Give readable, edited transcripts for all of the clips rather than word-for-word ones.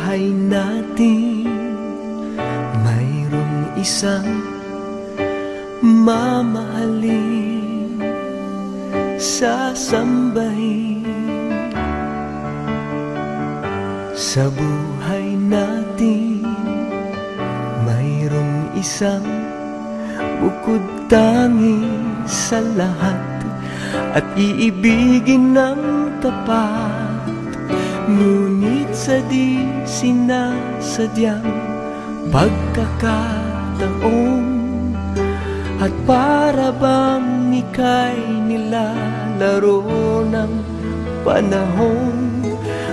buhay natin mayroong isang mamahalin, sasambahin. Sa buhay natin mayroong isang bukod tangi sa lahat at iibigin ng tapat. Ngunit sa di sinasadyang pagkakataon at para bang ika'y nilalaro ng panahon,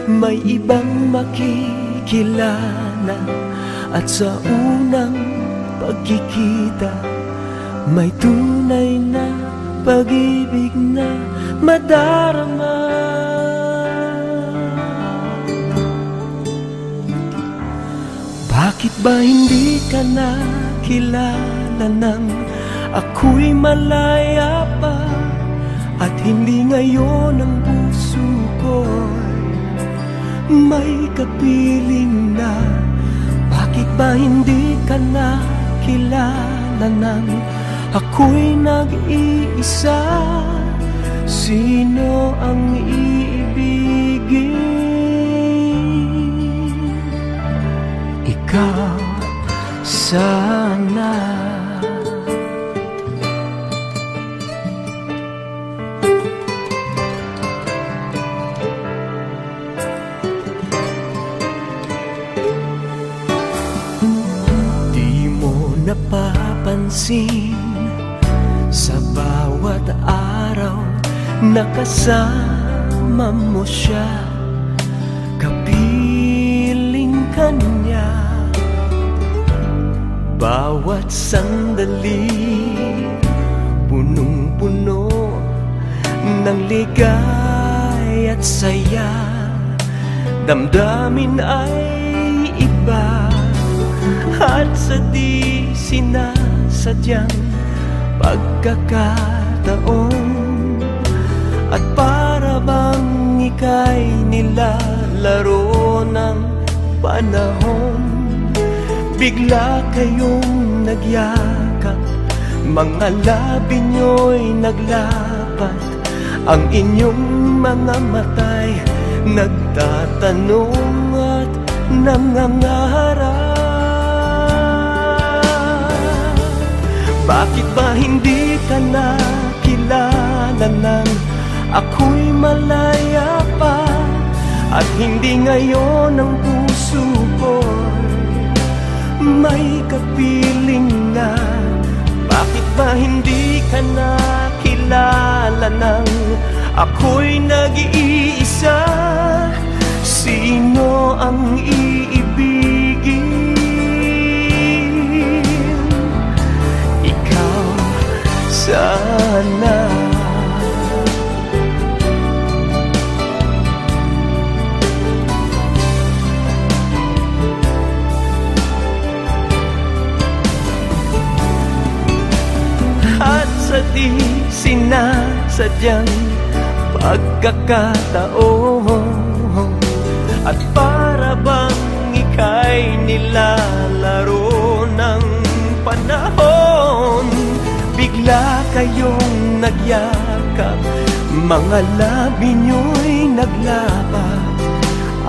may ibang makikilala at sa unang pagkikita may tunay na pag-ibig na madarama. Bakit ba hindi ka nakilala nang ako'y malaya pa, at hindi ngayon ang puso ko'y may kapiling na? Bakit ba hindi ka nakilala nang ako'y nag-iisa? Sino ang iibigin? Ikaw sana. Di mo napapansin sa bawat araw na kasama mo siya, kapiling ka niya. Bawat sandali punong-puno ng ligay at saya, damdamin ay iba at sa di sinasadyang pagkakataon at para bang ika'y nilalaro ng panahon, bigla kayong nagyakap, mga labi nyo'y naglapat, ang inyong mga mata'y nagtatanong at nangangarap. Bakit ba hindi ka nakilala nang ako'y malaya pa, at hindi ngayon ang puso ko'y may kapiling na? Bakit ba hindi ka nakilala nang ako'y nag-iisa? Sino ang iibigin? Ikaw sana. At sa di sinasadyang pagkakataon at para bang ika'y nilalaro ng panahon, bigla kayong nagyakap, mga labi nyo'y naglapat,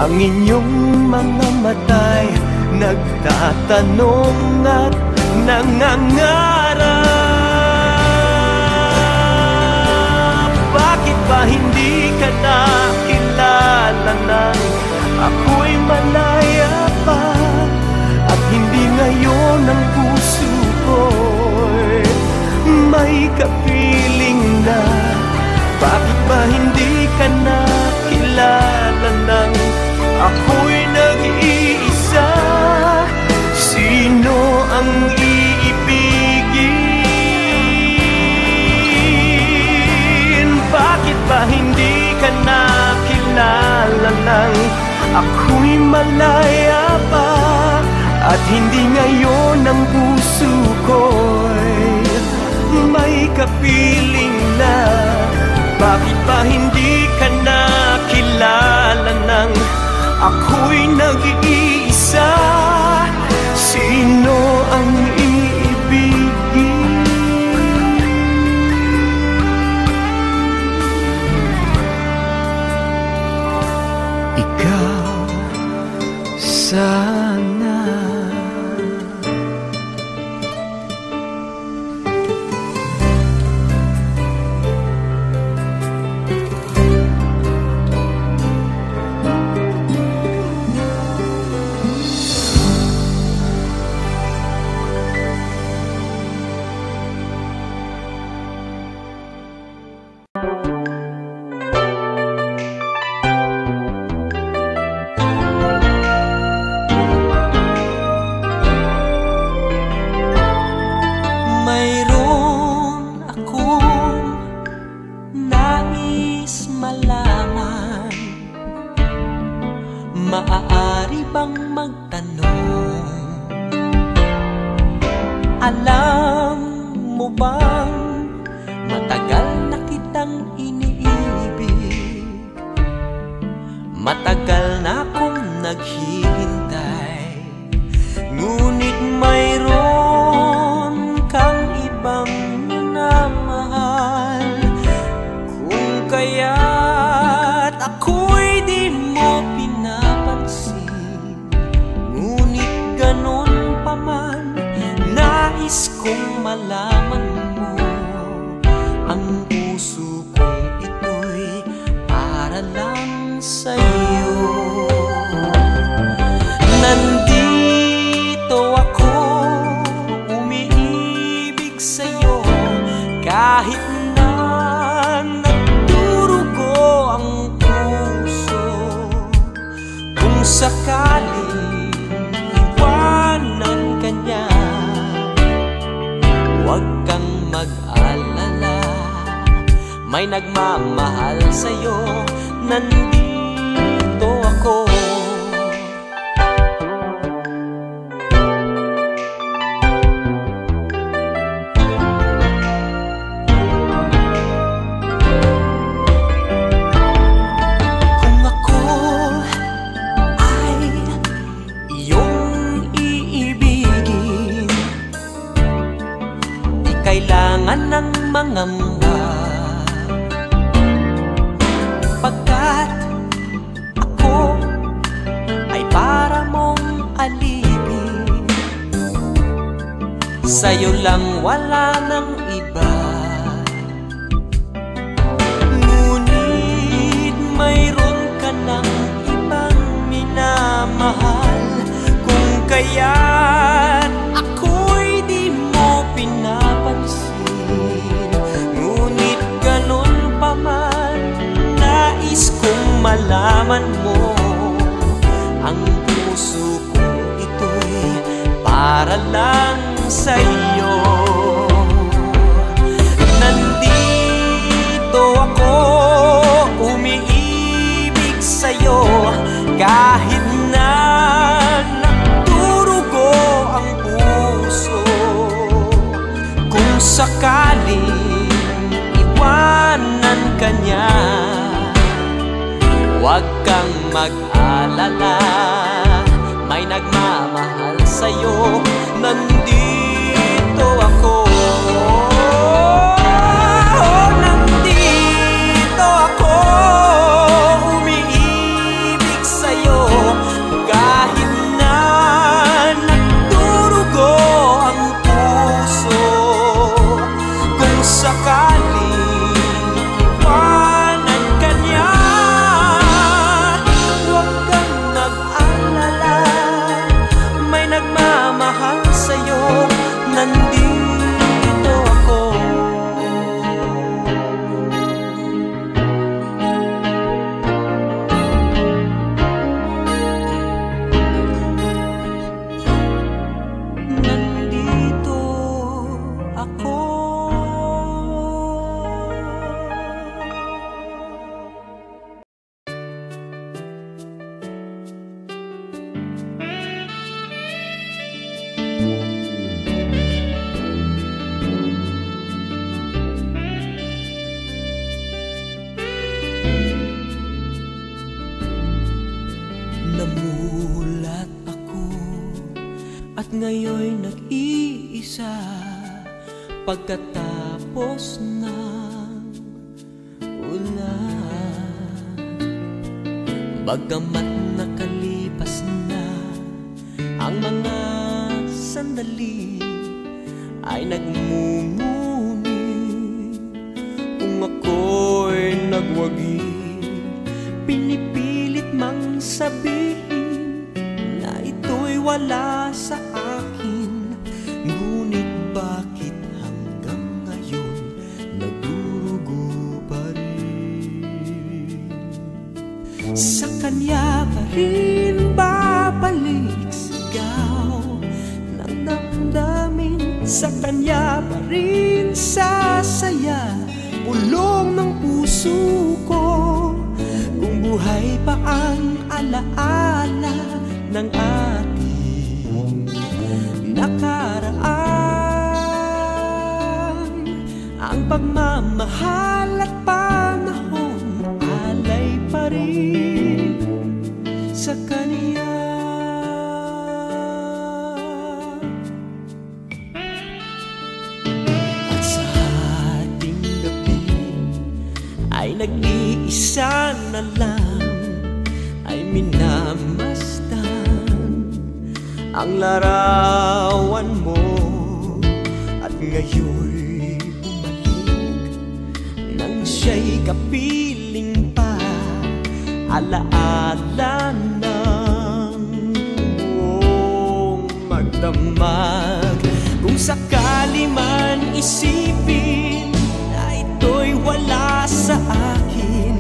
ang inyong mga mata'y nagtatanong at nangangarap. Bakit ba hindi ka nakilala nang ako'y malaya pa, at hindi ngayon ang puso ko'y may kapiling na? Bakit ba hindi ka nakilala nang ako'y nag-iisa? Sino ang iibigin? Bakit ba hindi ka nakilala nang ako'y malaya pa, at hindi ngayon ang puso ko'y may kapiling na? Bakit ba hindi ka nakilala nang ako'y nag-iisa. Sino ang iibigin? Ikaw sana. Mayroon akong nais malaman, maaari bang magtanong? Alam mo bang matagal na kitang iniibig? Matagal na akong naghihintay, ngunit mayroon kang ibang minamahal. Kung kaya't ako'y di mo pinapansin, ngunit ganon pa man, nais kong malaman mo. Ang puso kong ito'y para lang sa'yo. Nandito ako, umiibig sa'yo, kahit na nagdurugo ang puso. Kung sakaling iwanan ka niya, huwag kang mag-alala, may nagmamahal sa'yo. Nandito ako. Kung ako ay iyong iibigin, di kailangan ng mangamba, pagkat ako ay para mong alipin. Sa'yo lang, wala ng iba. Ngunit mayroon ka ng ibang minamahal. Kung kaya't ako'y di mo pinapansin, ngunit ganon pa man, nais kong malaman mo. Ang puso kong ito'y para lang sa'yo. Nandito ako, umiibig sa'yo, kahit na nagdurugo ang puso. Kung sakaling iwanan ka niya, huwag kang mag-alala, may nagmamahal sa'yo. Nandito ako. Nandito ako, umiibig sa'yo, kahit na nagdurugo ang puso. Kung sakaling iwanan ka niya, huwag kang mag-alala, may nagmamahal sa'yo. ngayon'y nag-iisa pagkatapos ng ulan. Bagamat nakalipas na ang mga sandali, ay nagmumuni kung ako'y nagwagi. Pinipilit mang sabihin na ito'y wala sa akin, ngunit bakit hanggang ngayon nagdurugo pa rin? Sa kanya pa rin babalik sigaw ng damdamin, sa kanya pa rin sasaya bulong ng puso ko. Kung buhay pa ang alaala ng ating nakaraan, ang pagmamahal at panahon alay pa rin sa kanya. At sa ating gabi ay nag-iisa na lang, ay minamasdan ang larawan mo. At ngayon'y bumalik nang siya'y kapiling pa, alaala ng buong magdamag. Kung sakali man isipin na ito'y wala sa akin,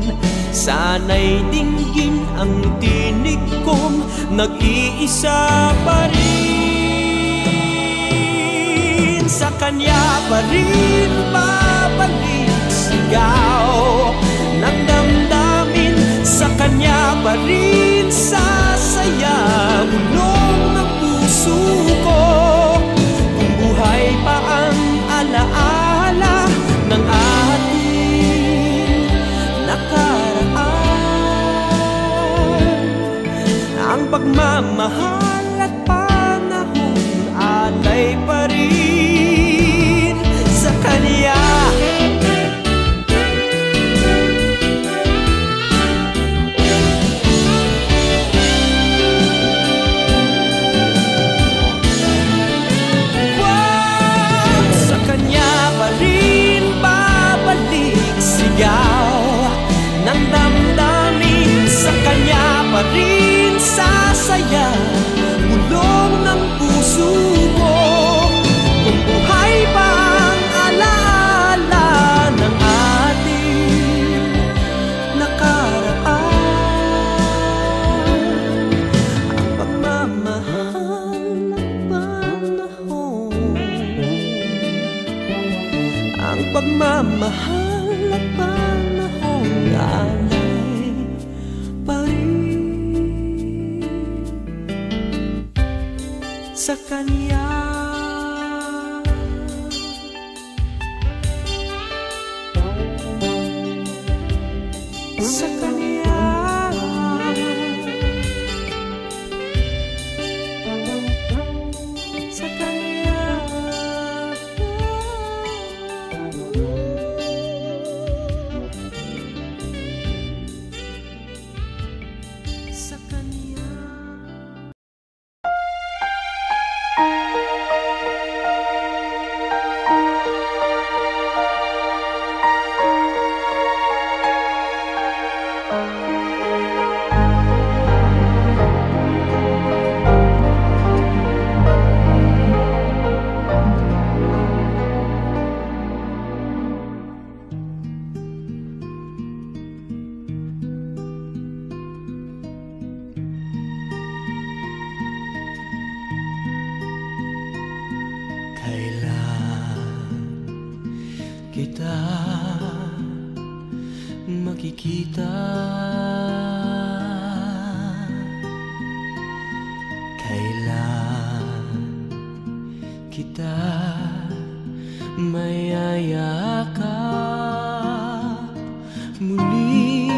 sana'y dinggin ang tinig kong nag-iisa pa rin. Sa kanya pa rin babalik sigaw ng damdamin, sa kanya pa rin sasaya bulong ng puso ko. Kung buhay pa ang alaala ng ating nakaraan, ang pagmamahal at panahon alay pa rin sa kanya. Sa kanya pa rin babalik sigaw ng damdamin, sa kanya pa rin sasaya bulong ng puso ko. Kung buhay pa ang alaala ng ating nakaraan, ang pagmamahal at panahon, ang pagmamahal at panahon alay pa rin sa kanya. Sa kanya, sa kanya, sa kanya. Kita makikita, kailan kita mayayakap muli,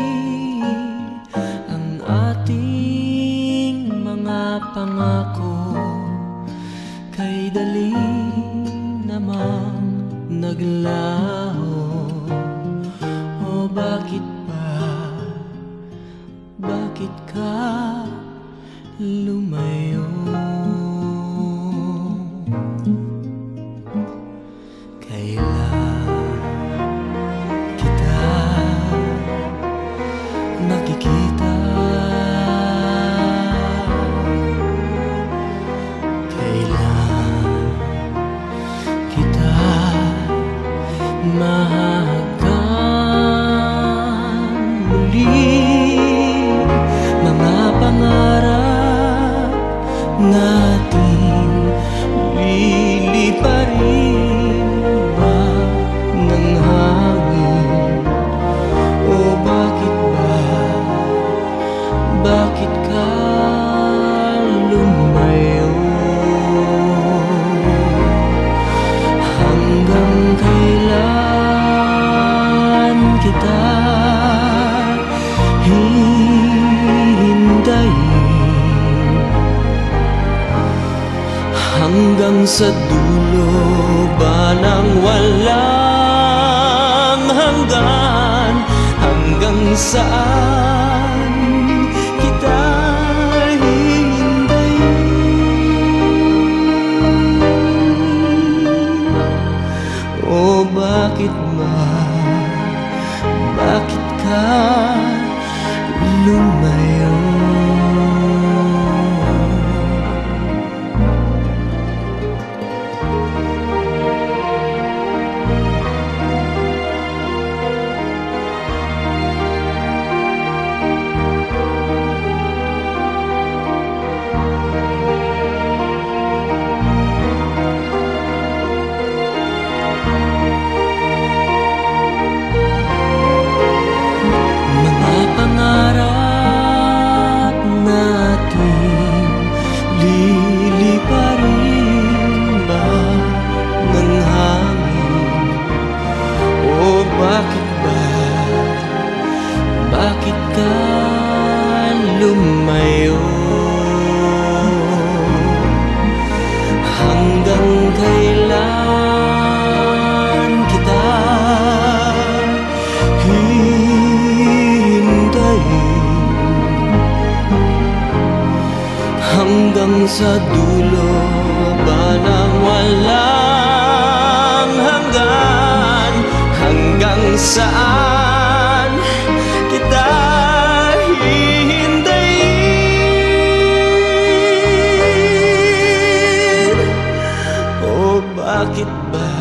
ang ating mga pangako kay dali namang naglaho. O bakit ba, bakit ka lumayo? Kailan kita nakikita? Kailan kita mahagkan muli? Mga pangarap natin liliparin ba ng hangin? O bakit ba, bakit ka lumayo? Hanggang kailan kita hihintayin? Hanggang sa dulo ba ng walang hanggan? Hanggang saan kita hihintayin? O bakit ba, bakit ka lumayo? Mga pangarap natin liliparin ba ng hangin? O bakit ba, bakit ka lumayo? Hanggang kailan kita hihintayin? Hanggang sa dulo ba ng walang hanggan? Hanggang saan kita hihintayin? O bakit ba,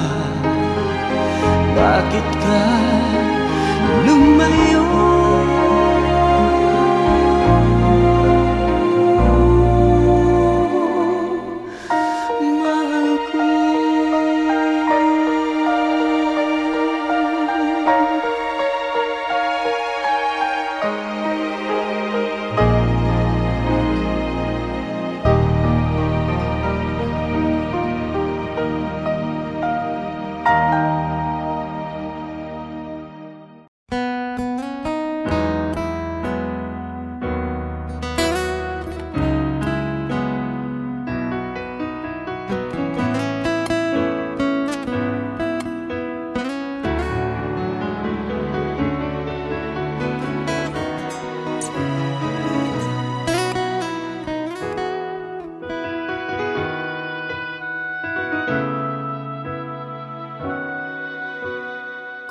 bakit ka lumayo? Mahal ko.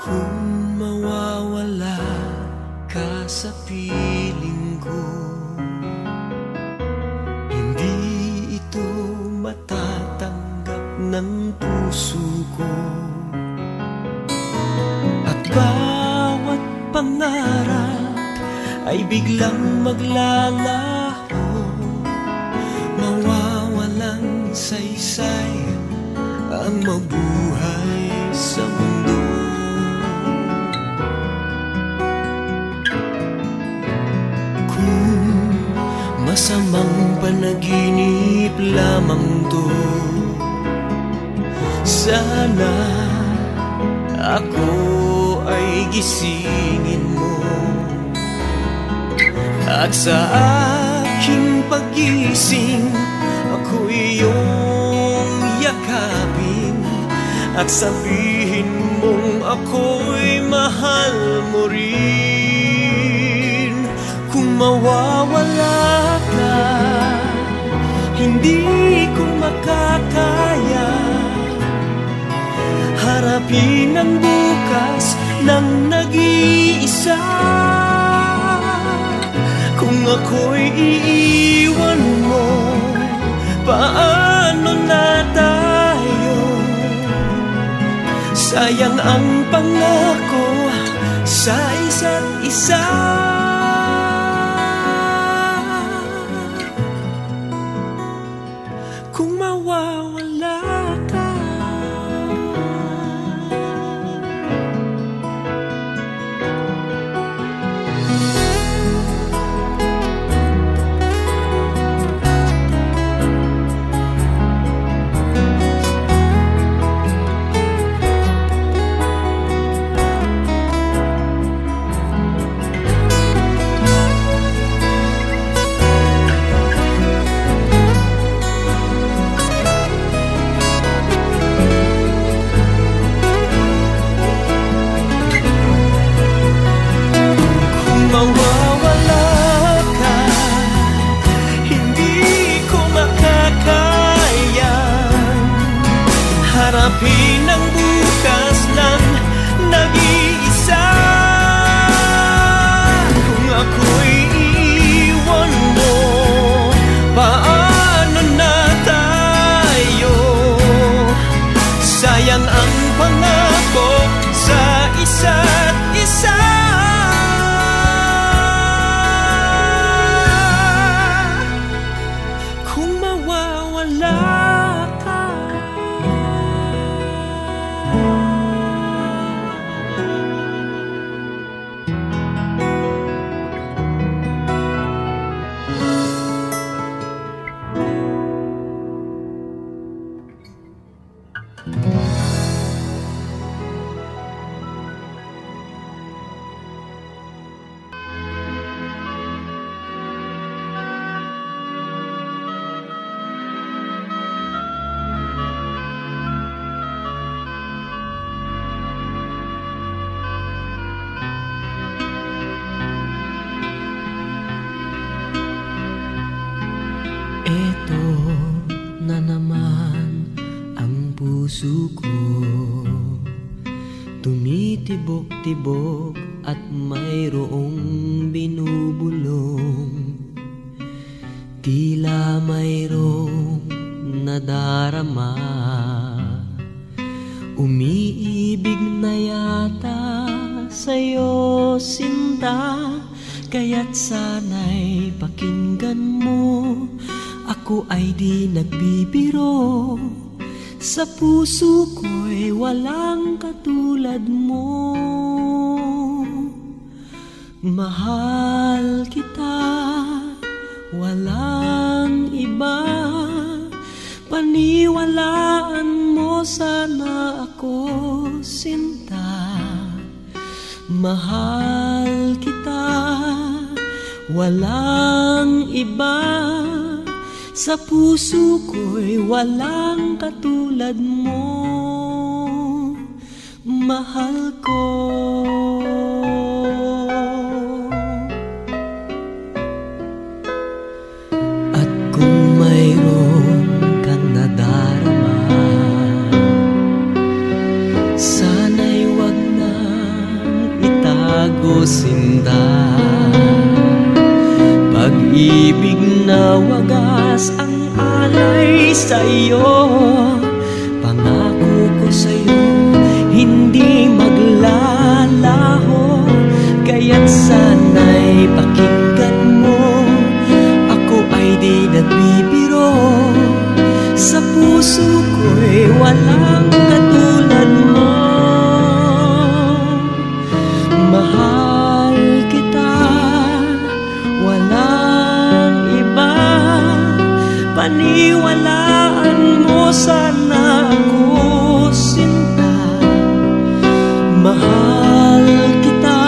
Kung mawawala ka sa piling ko, hindi ito matatanggap ng puso ko. At bawat pangarap ay biglang maglalaho, mawawalang saysay ang mabuhay sa mundo. Masamang panaginip lamang to, sana ako ay gisingin mo. At sa aking pagising, ako'y iyong at sabihin mong ako'y mahal mo rin. Kung mawawala ka, hindi ko makakaya harapin ang bukas ng nag-iisa. Kung ako'y iiwan mo, paano na tayo? Sayang ang pangako sa isa't isa. Kung mawawala ka, harapin ang bukas ng nag-iisa. Kung ako'y iiwan mo, paano na tayo? Sayang ang pangako sa isa't isa. Kung mawawala ka, eto na naman ang puso ko, tumitibok-tibok at mayroong binubulong. Tila mayroong nadarama, umiibig na yata sa'yo, sinta. Kaya't sana'y pakinggan mo, ako ay di nagbibiro. Sa puso ko'y walang katulad mo. Mahal kita, walang iba. Paniwalaan mo sana ako, sinta. Mahal kita, walang iba. Sa puso ko'y walang katulad mo, mahal ko. At kung mayroon kang nadarama, sana'y wag nang itago, sinta. Pag-ibig na wagas ang alay sa'yo, pangako ko sa'yo hindi maglalaho. Kaya't sana'y pakinggan mo, ako ay di nagbibiro. Sa puso ko'y walang katulad mo. Mahal kita, walang iba. Paniwalaan mo sana ako, sinta. Mahal kita,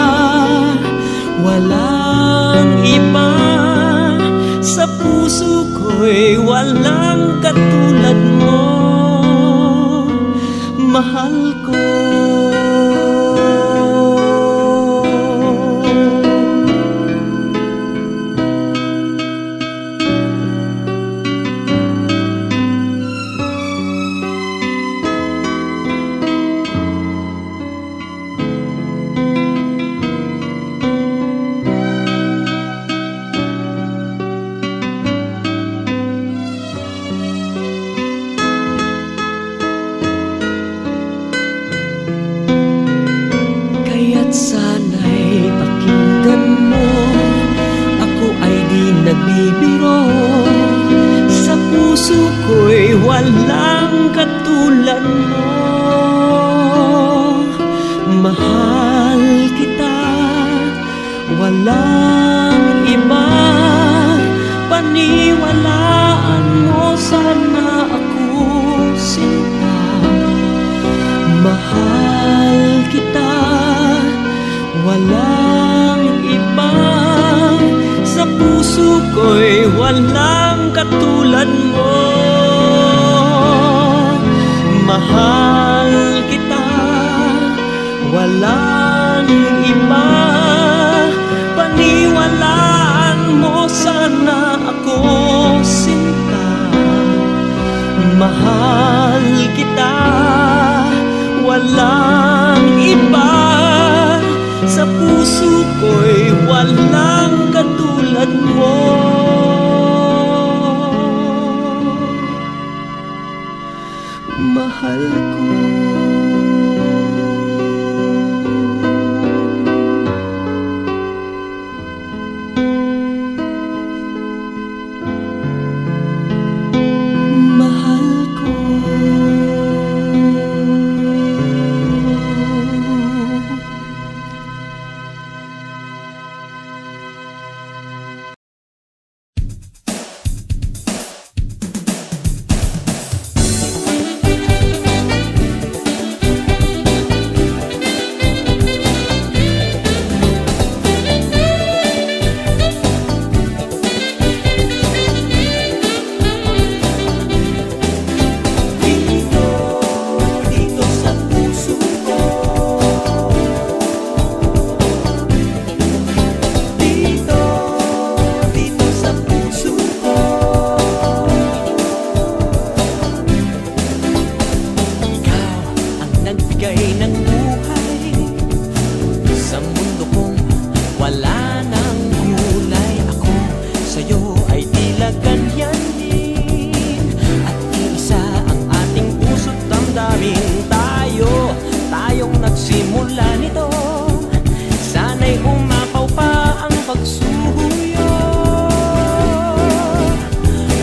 walang iba. Sa puso ko'y walang katulad mo. mahal ko. Sana'y pakinggan mo, ako ay di nagbibiro. Sa puso ko'y walang katulad mo. Mahal kita, walang iba. Paniwalaan mo, sana ako sinta. Mahal kita, walang iba. Sa puso ko'y walang katulad mo. Mahal kita, walang iba. Paniwalaan mo, sana ako sinta. Mahal kita, walang iba. Sa puso ko'y walang katulad mo. Mahal ko. Mahal ko. Nagbigay ng buhay sa mundo kong wala nang kulay. Ako sa'yo ay tila ganyan din, at iisa ang ating puso't damdamin. Tayong nagsimula nito, sana'y umapaw pa ang pagsuyo.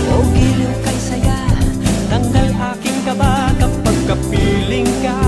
O giliw kay saya, tanggal aking kaba kapag kapiling ka.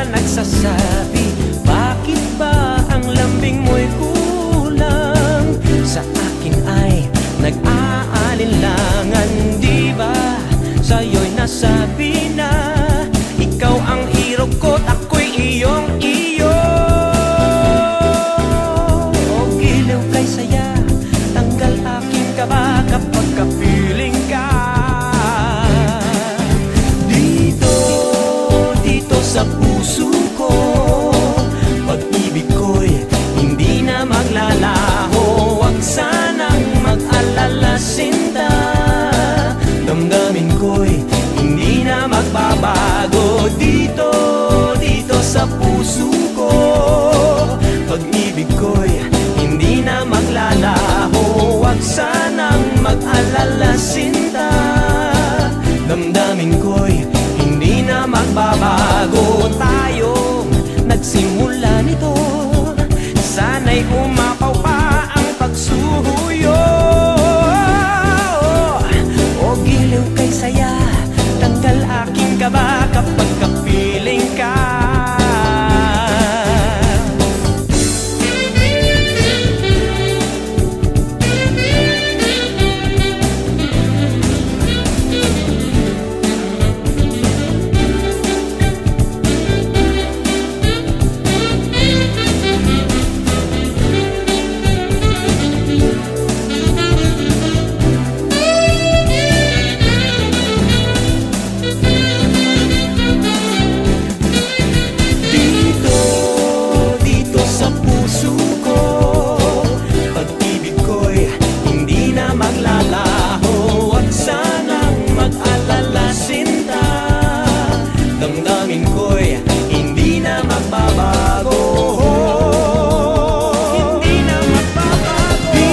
Nagsasabi, bakit ba ang lambing mo'y kulang? Sa akin ay nag-aalinlangan, di ba? Sa'yo'y nasabi na ikaw ang hero ko't ako'y iyong-iyo. O giliw kay saya, tanggal aking kaba kapag kapiling ka. Dito sa puso ko, pag-ibig ko'y hindi na maglalaho. Huwag sanang mag-alala, sinta. Damdamin ko'y hindi na magbabago. Dito sa puso ko, pag-ibig ko'y hindi na maglalaho. Huwag sanang mag-alala, sinta. Damdamin ko'y hindi na magbabago. Tayo ko'y hindi na magbabago. Hindi na magbabago.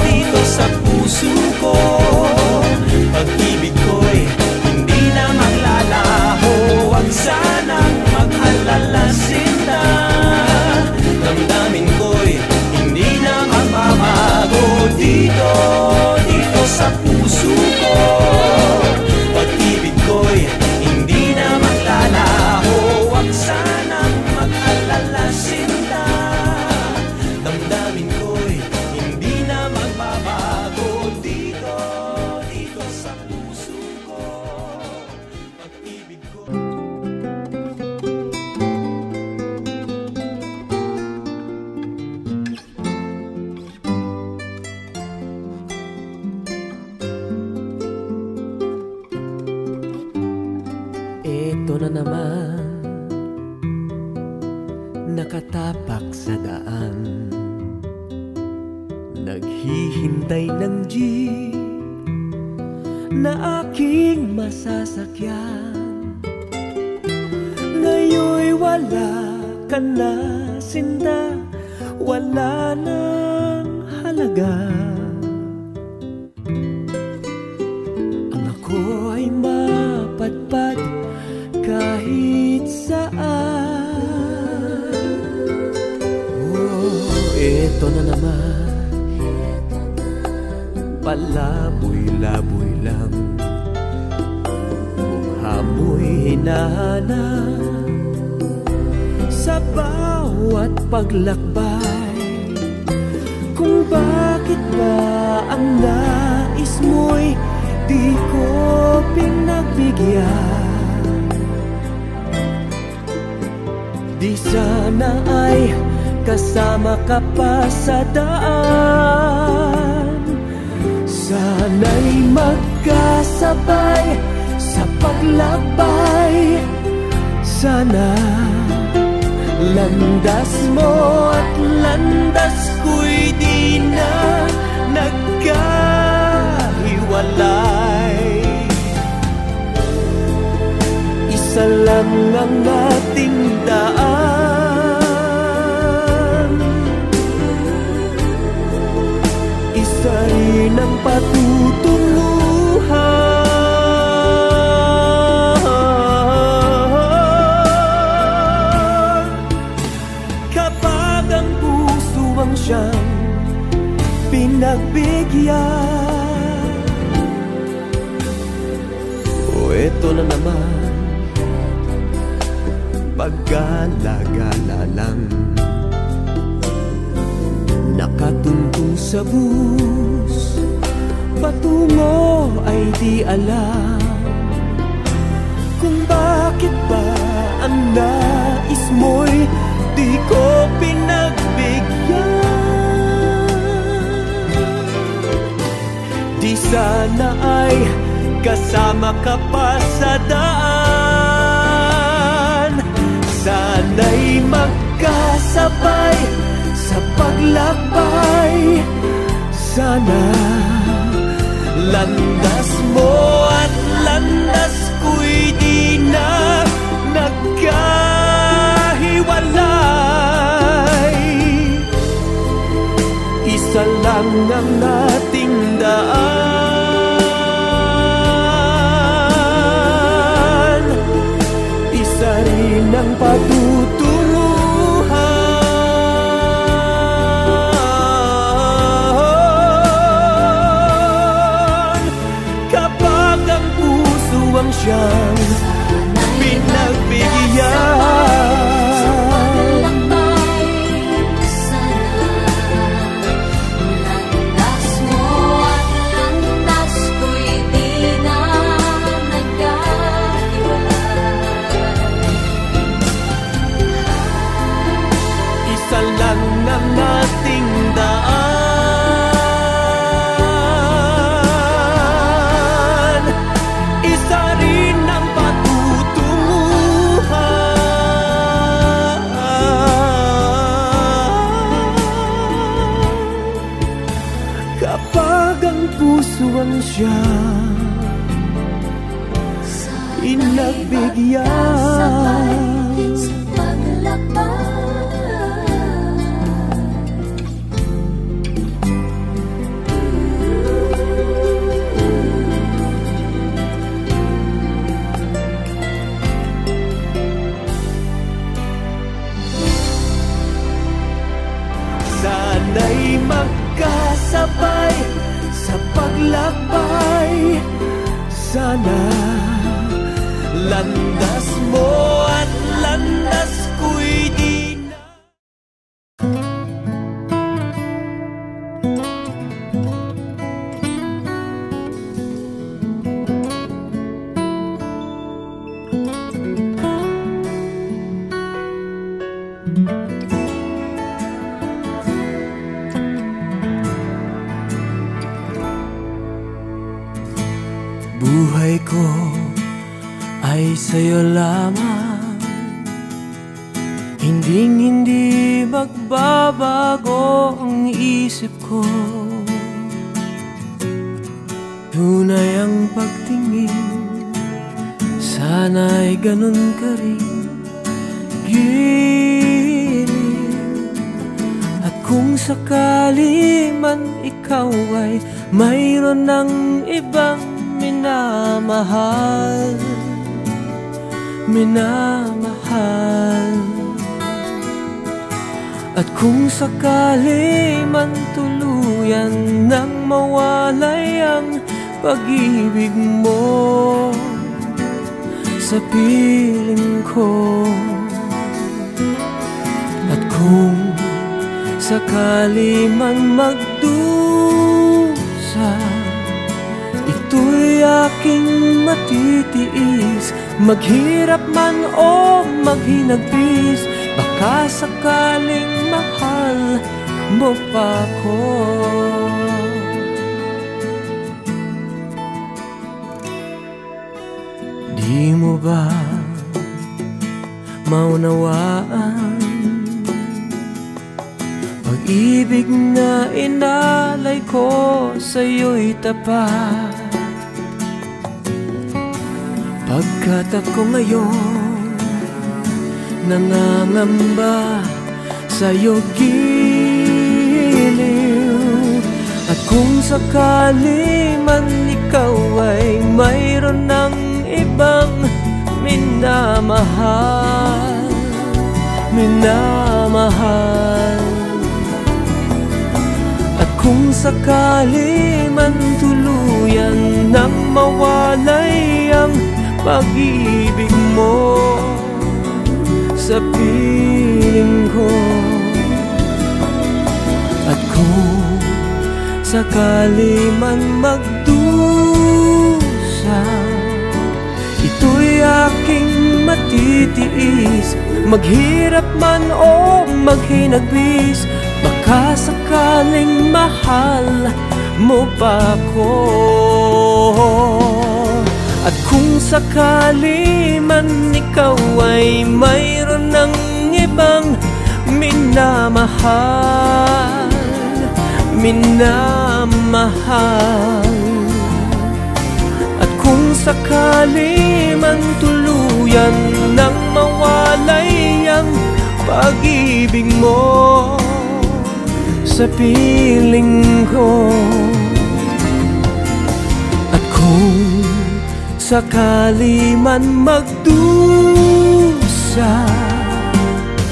Dito sa puso ko, pag-ibig ko'y hindi na maglalaho. Huwag sanang mag-alala, sinta, damdamin ko'y hindi na magbabago. Dito sa puso ko, pag-ibig ko'y hindi na maglalaho. Huwag sanang mag-alala, sinta, damdamin ko'y hindi na magbabago. Dito sa puso ko, pag-ibig ko. Ito na naman, nakatapak sa daan, naghihintay ng jeep na aking masasakyan. Ngayon'y wala ka na, sinta, wala nang halaga. Ang ako'y mapadpad kahit saan. Oh, eto na naman, palaboy-laboy lang, mukha mo'y hinahanap sa bawat paglakbay. Kung bakit ba ang nais mo'y di ko pinagbigyan. Di sana ay kasama ka pa sa daan. Sana'y magkasabay sa paglakbay. Sana landas mo at landas ko'y di na nagkahiwalay. Isa lang ang ating daan, isa rin ang patutuluhan. Kapag ang puso ang siyang pinagbigyan. O eto na naman, paggalagala lang, nakatuntong sa bus, patungo ay di alam. Kung bakit ba ang nais mo'y di ko pinagbigyan. Di sana ay kasama ka pa sa daan. Sana'y magkasabay sa paglakbay. Sana landas mo at landas ko'y di na nagkahiwalay. Isa lang ang ating daan, isa rin ang patutuluhan. Kapag ang puso ang siyang pinagbigyan. Isa lang ang ating daan, isa rin ang patutunguhan. Kapag ang puso ang siyang pinagbigyan. sana. Landas mo at landas ko'y di na. Buhay ko ay sa'yo lamang, hindi magbabago ang isip ko. Tunay ang pagtingin, sana'y ganun ka rin, giliw. At kung sakali man ikaw ay mayroon ng ibang minamahal, at kung sakali man tuluyan nang mawalay ang pag-ibig mo sa piling ko, at kung sakali man magdusa, ito'y aking matitiis. Maghirap man o maghinagpis, baka sakaling mahal mo pa ko. Di mo ba maunawaan pag-ibig na inalay ko sa'yo'y tapat? Pagkat ako ngayon nangangamba sa'yo giliw, at kung sakali man ikaw ay mayroon ng ibang minamahal, at kung sakali man tuluyan nang mawalay ang pag-ibig mo sa piling ko, at kung sakali man magdusa, ito'y aking matitiis. Maghirap man o maghinagpis, baka sakaling mahal mo pa ko. At kung sakali man ikaw ay mayroon ng ibang minamahal, at kung sakali man tuluyan nang mawalay ang pag-ibig mo sa piling ko, at kung sakali man magdusa,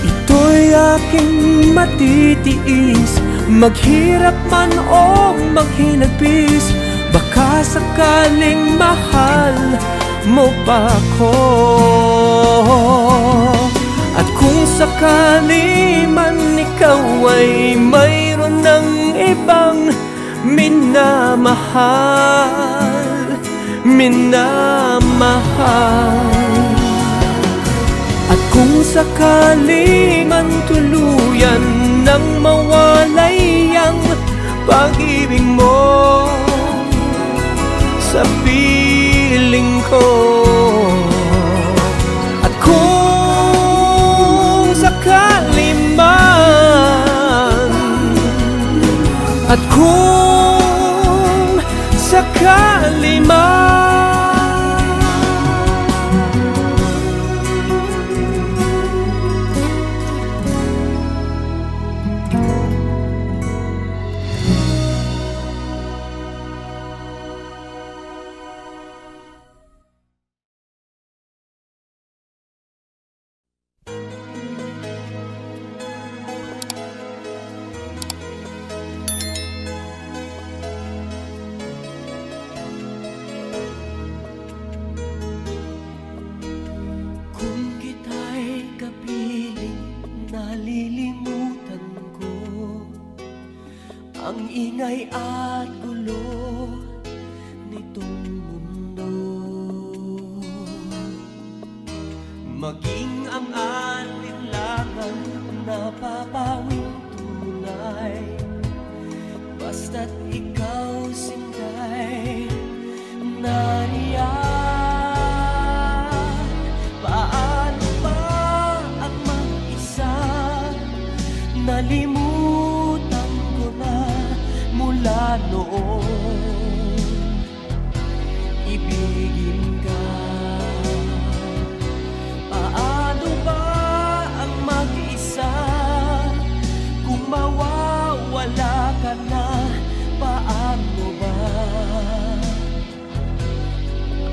ito'y aking matitiis. Maghirap man o maghinagpis, baka sakaling mahal mo pa ko. At kung sakali man ikaw ay mayroon ng ibang minamahal, at kung sakali man tuluyan nang mawalay ang pag-ibig mo sa piling ko, at kung sakali man, at kung sakali man ang ingay at gulo nitong mundo. Maging ang alinlangan napapawing tunay, basta't ikaw sinday nariyan. Paano ba ang mag-isa? Nalimutan ko na mula noon. Ibigin ka. Paano ba ang mag-isa? Kung mawawala ka na, paano ba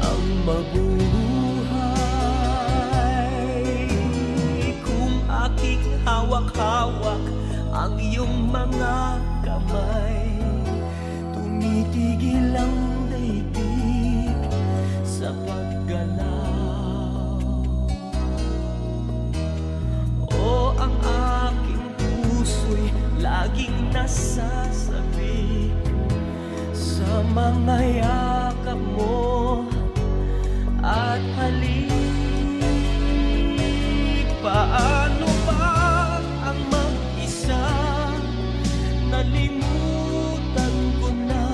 ang mabuhay? Kung aking hawak-hawak ang iyong mga kamay, tumitigil ang daigdig sa paggalaw. O ang aking puso'y laging nasasabik sa mga yakap mo at halik. Paano ba ang mag-isa? Nalimutan ko na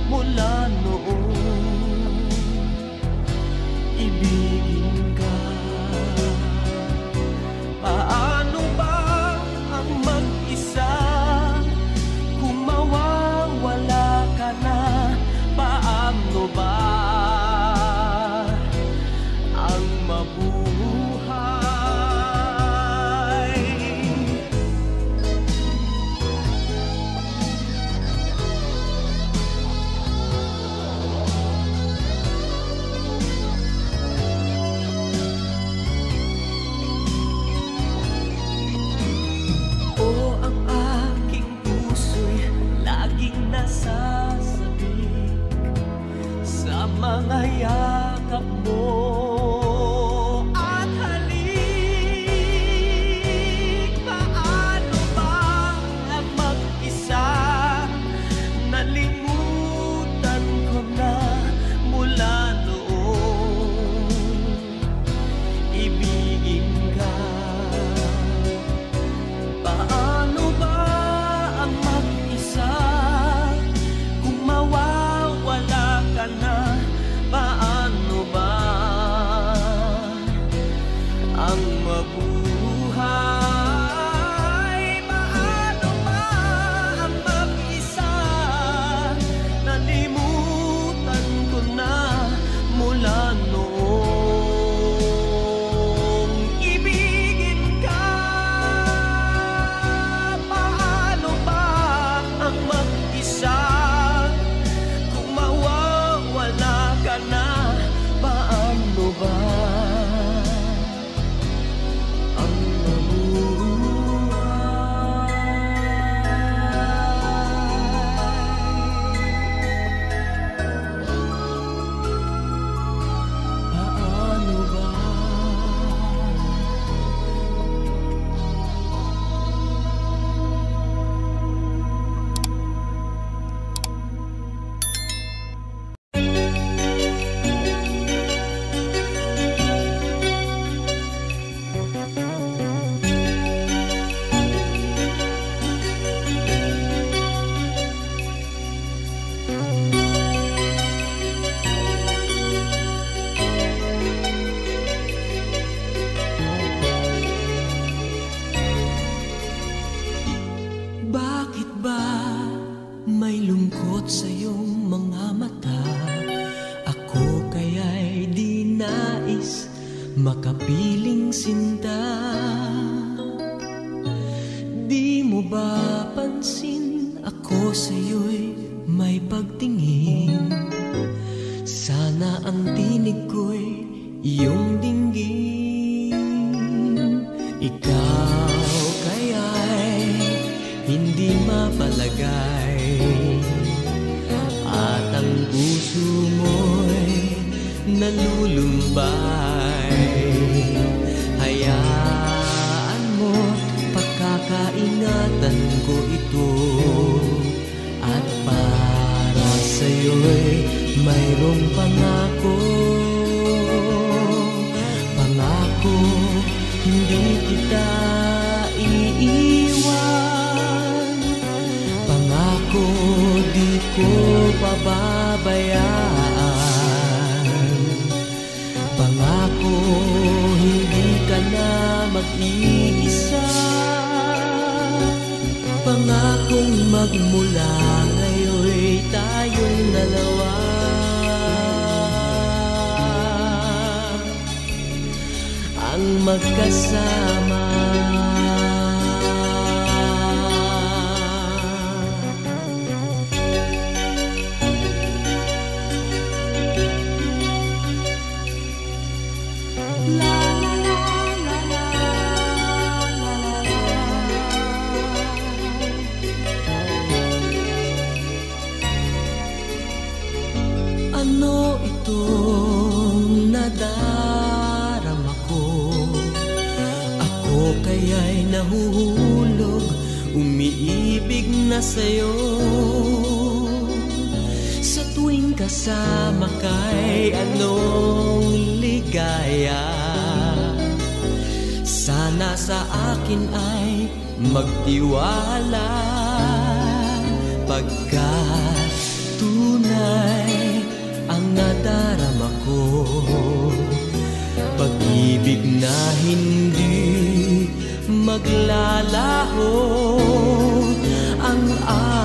mula noon. Ibigin ka. Paano ba ang mag-isa? Kung mawawala ka na, paano ba ang mabuhay? O ang aking puso'y laging nasasabik sa mga yakap mo at halik. Paano ba ang mag-isa? Nalimutan ko na mula noon. Ibigin ka. Paano ba ang mag-isa? Kung mawawala ka na, paano ba ang mabuhay? Paano ba ang mag-isa? Nalimutan ko na mula noong. Ibigin ka. Paano ba ang mag-isa? Kung mawawala ka na, paano ba ang mabuhay? Paano ba? Bakit ba may lungkot sa iyong mga mata? Ako kaya'y di nais makapiling sinta. Di mo ba pansin ako sa'yo'y may pagtingin? Sana ang tinig ko'y iyong dinggin. Ikaw kaya'y hindi mapalagay, at ang puso mo'y nalulumbay. Hayaan mo, pakakaingatan ko ito sa'yo'y mayroong pangako. Pangako, hindi kita iiwan. Pangako, di ko pababayaan. Pangako, hindi ka na mag-iisa. Pangakong magmula ngayon'y tayong dalawa ang magkasama. Ano itong nadarama ko? Ako kaya'y nahuhulog, umiibig na sa'yo. Sa tuwing kasama ka'y anong ligaya. Sana sa akin ay magtiwala, pagkat tunay ang nadarama ko. Pag-ibig na hindi maglalaho. Ang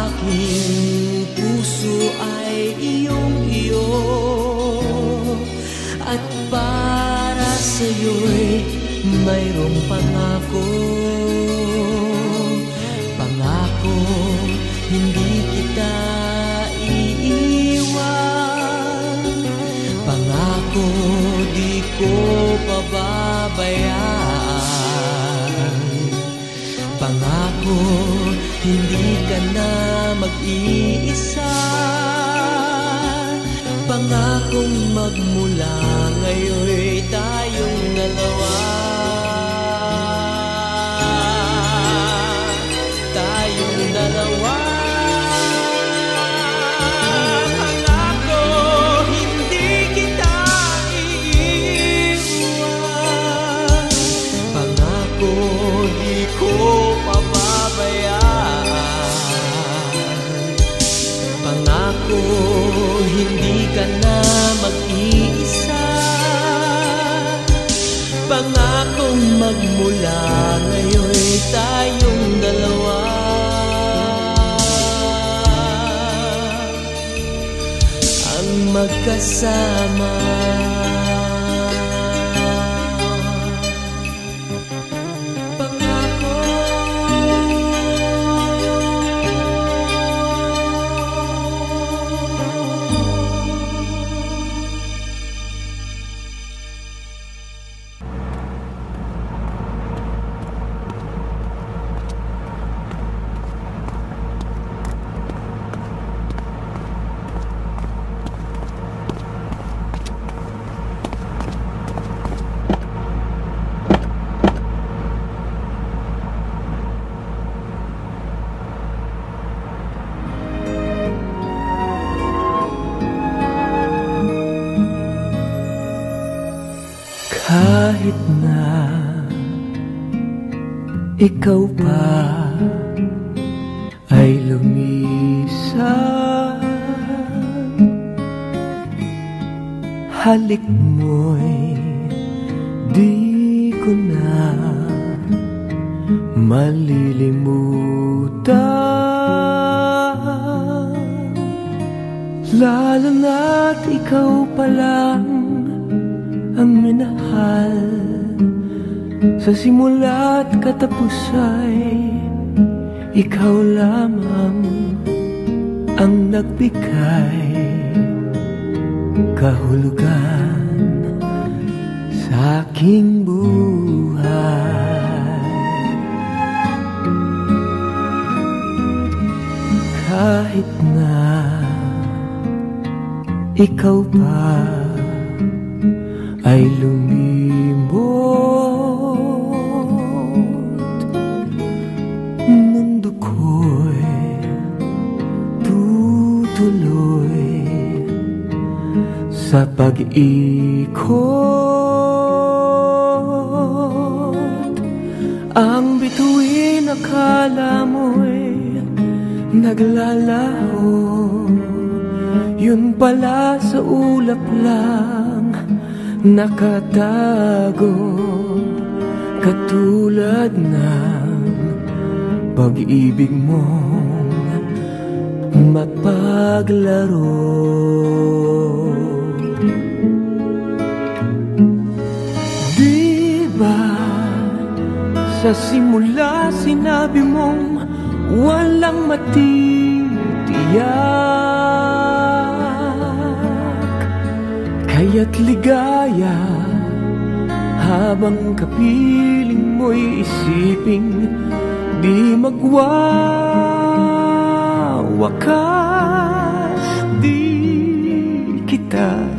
aking puso ay iyong-iyo, at para sa'yo'y mayroong pangako. Pangako, hindi kita iiwan. Pangako, di ko pababayaan. Pangako, hindi ka na mag-iisa. Pangakong magmula ngayon'y tayong dalawa, tayong dalawa. Pangako, hindi kita iiwan. Pangako, di ko pababayaan. Pangako, hindi ka na mag-iisa. Pangakong magmula ngayon'y tayong dalawa, ang magkasama. Kahit na ikaw pa ay lumisan, halik mo'y di ko na malilimutan. Lalo na't ikaw pa lang ang minahal. Sa simula't katapusay, ikaw lamang ang nagbigay kahulugan sa aking buhay. Kahit na ikaw pa ay lumimot, mundo ko'y tutuloy sa pag-ikot. Ang bituin akala mo'y naglalaho, yun pala sa ulap lang nakatago. Katulad ng pag-ibig mong mapaglaro. Di ba sa simula sinabi mong walang matitiyak, kaya't ligaya habang kapiling mo'y isiping di magwawakas. Di kita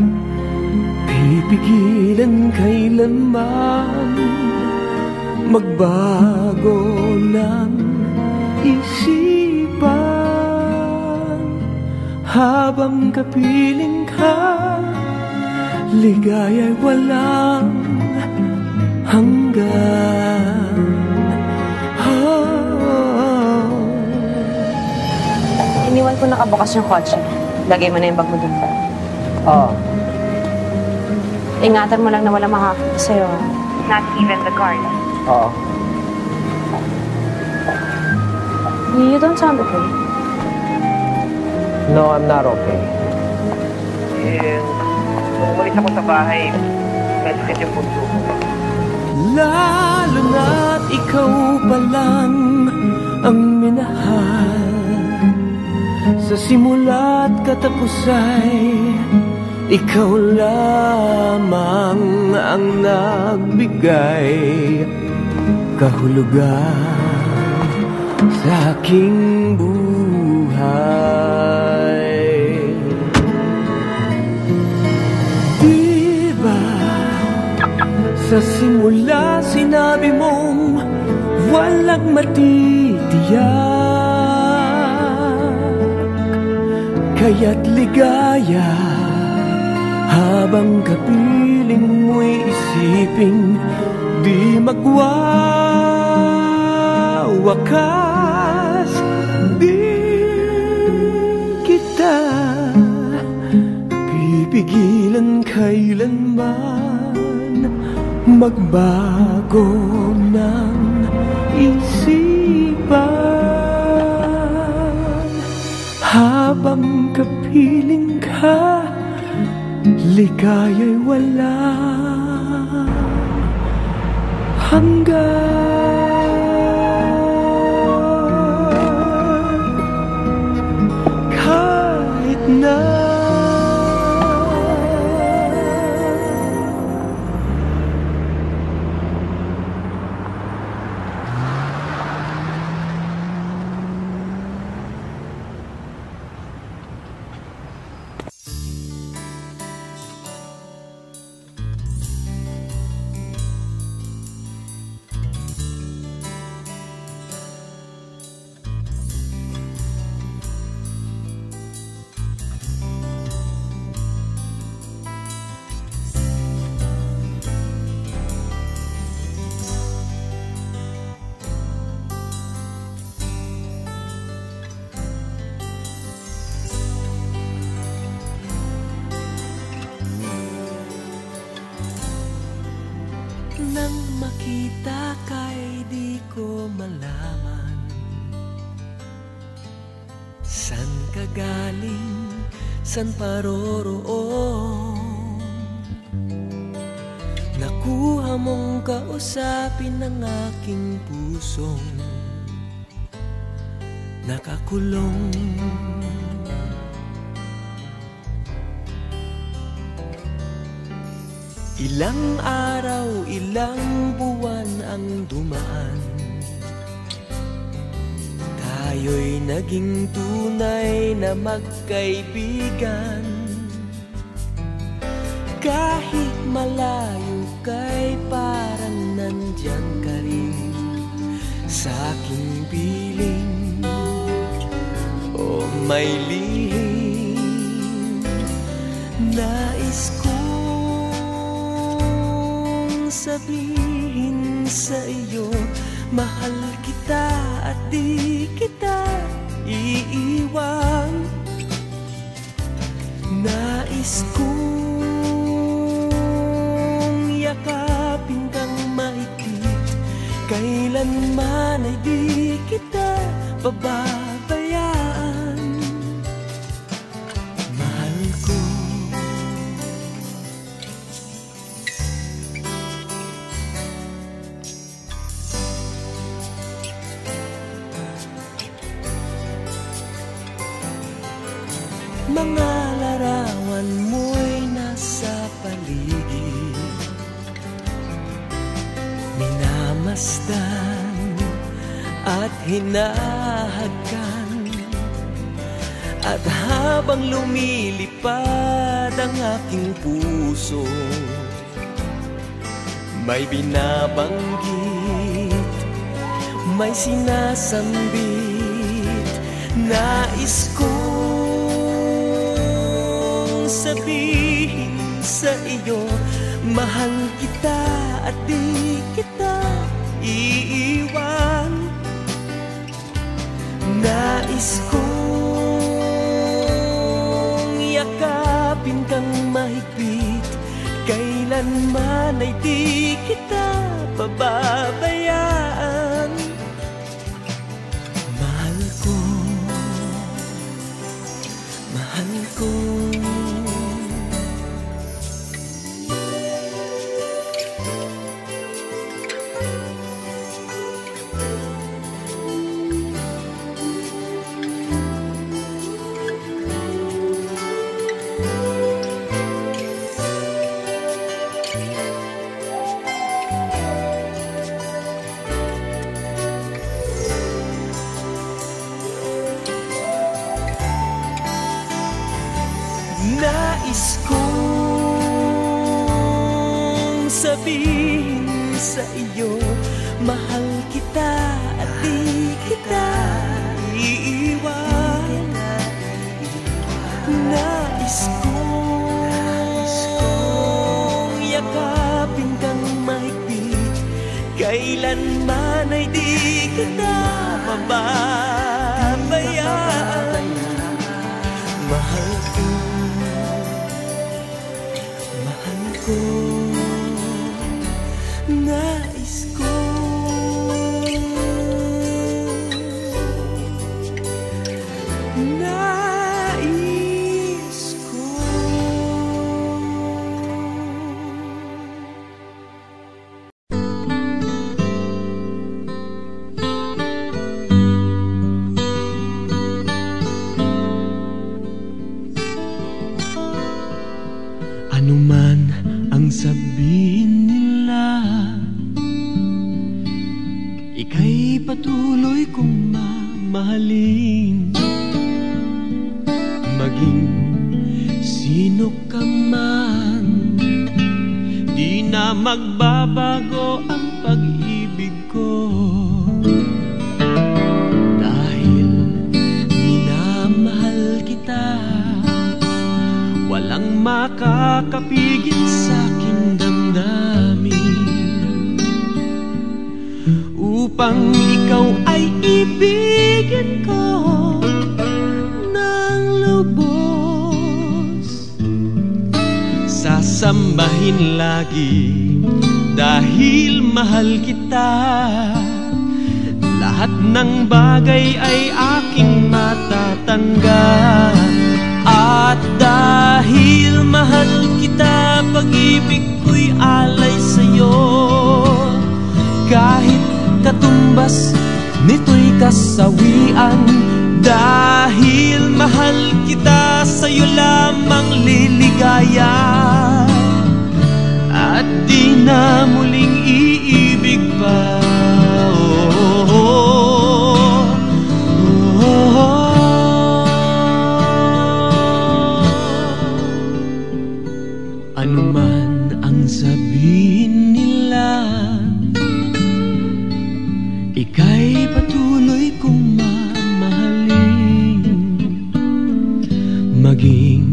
pipigilan kailanman magbago ng isipan. Habang kapiling ka, ligaya'y walang hanggan. Iniwan ko nakabukas yung kotse. Lagay mo na yung bag mo dun. Oo. Ingatan mo lang na wala makakita sa'yo. Not even the guard. Oo. You don't sound okay. No, I'm not okay. Nung umalis ako sa bahay, medyo yung punso ko. Lalo na't ikaw pa lang ang minahal. Sa simula't katapusay, ikaw lamang ang nagbigay kahulugan sa aking buhay. Di ba sa simula sinabi mong walang matitiyak, kaya't ligaya habang kapiling mo'y isiping di magwawakas. Di kita pipigilan kailanman magbago ng isipan. Habang kapiling ka, ligaya'y wala hanggan. Kahit na nang makita ka'y di ko malaman san ka galing, san paroroon. Nakuha mong kausapin ng aking pusong nakakulong. Ilang araw, ilang buwan ang dumaan, tayo'y naging tunay na magkaibigan. Kahit malayo ka'y parang nandyan ka rin sa aking piling. O may lihim Nais kong sabihin sa iyo, mahal kita at di kita iiwan. Nais kong yakapin kang mahigpit, kailanman ay di kita pababayaan. Mahal ko. Mga larawan mo'y nasa paligid, minamasdan at hinahagkan. At habang lumilipad ang aking puso, may binabanggit, may sinasambit. Nais kong sabihin sa iyo, mahal kita at di kita iiwan. Nais kong yakapin kang mahigpit, kailanman ay di kita pababayaan. Mahal ko, mahal ko. Nais kong sabihin sa iyo, mahal kita at di kita iiwan. Nais kong yakapin kang mahigpit, kailanman ay di kita pababayaan. Mahal ko, nais ko, nais ko. Ano man ang sabihin nila, ika'y patuloy kong mamahalin. Maging sino ka man, di na magbabago ang pag-ibig ko. Dahil minamahal kita, walang makakapigil sa'king damdamin. Upang ikaw ay ibigin ko ng lubos, sasambahin lagi dahil mahal kita. Lahat ng bagay ay aking matatanggap. At dahil mahal kita, pag-ibig ko'y alay sa'yo. Kahit katumbas nito'y kasawian, dahil mahal kita, sa'yo lamang liligaya. At di na muling iibig pa. Ano man ang sabihin nila, ika'y patuloy kong mamahalin. Maging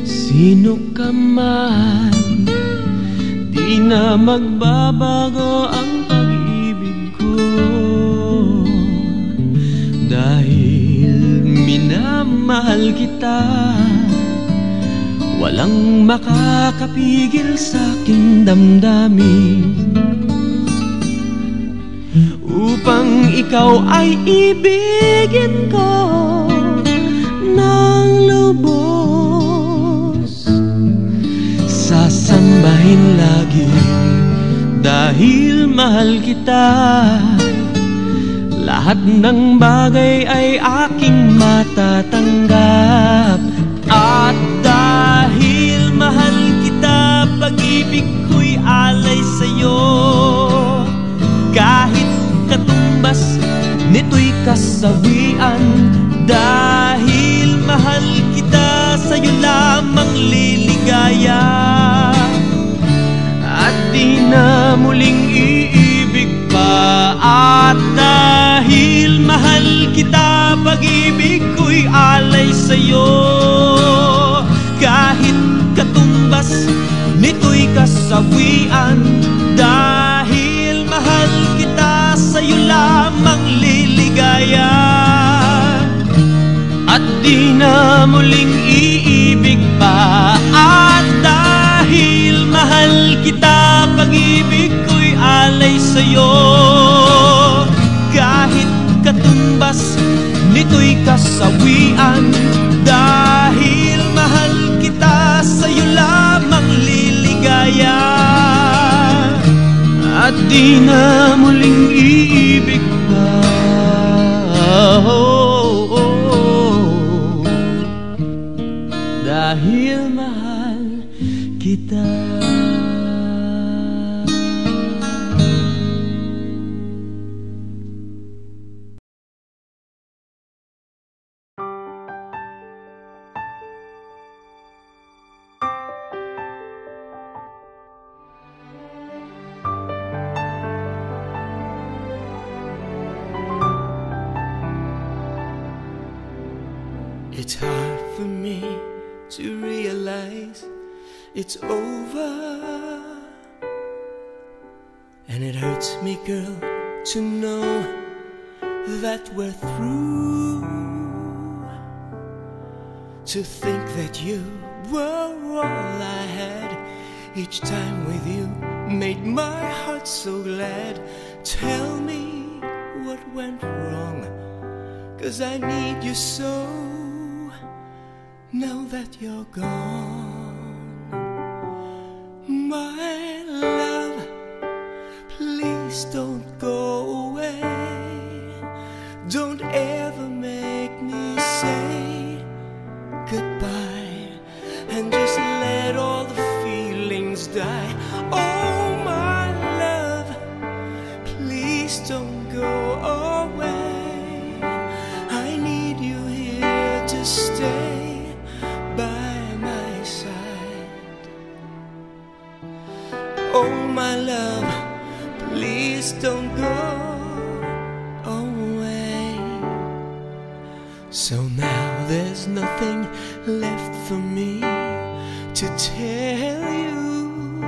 sino sino ka man, di na magbabago ang pag-ibig ko. Dahil minamahal kita, walang makakapigil sa aking damdamin, upang ikaw ay ibigin ko ng lubos. Sasambahin lagi dahil mahal kita. Lahat ng bagay ay aking matatanggap. At dahil mahal kita, pag-ibig ko'y alay sa'yo. Kahit katumbas nito'y kasawian, dahil mahal kita, sa'yo lamang liligaya. At di na muling iibig pa. At dahil mahal kita, pag-ibig ko'y alay sa'yo. Kahit katumbas nito'y kasawian, dahil mahal kita, sa'yo lamang liligaya. At di na muling iibig pa. At dahil mahal kita, pag-ibig ko'y alay sa'yo. Kahit katumbas nito'y kasawian, dahil mahal kita, sa'yo lamang liligaya. At di na muling iibig pa. Dahil mahal kita. It's hard for me to realize it's over, and it hurts me, girl, to know that we're through. To think that you were all I had, each time with you made my heart so glad. Tell me what went wrong, 'cause I need you so. Now that you're gone, my love, please don't go away. Don't ever make me say goodbye, and just let all the feelings die. Oh, my love, please don't go away. I need you here to stay by my side. Oh, my love, please don't go away. So now there's nothing left for me to tell you,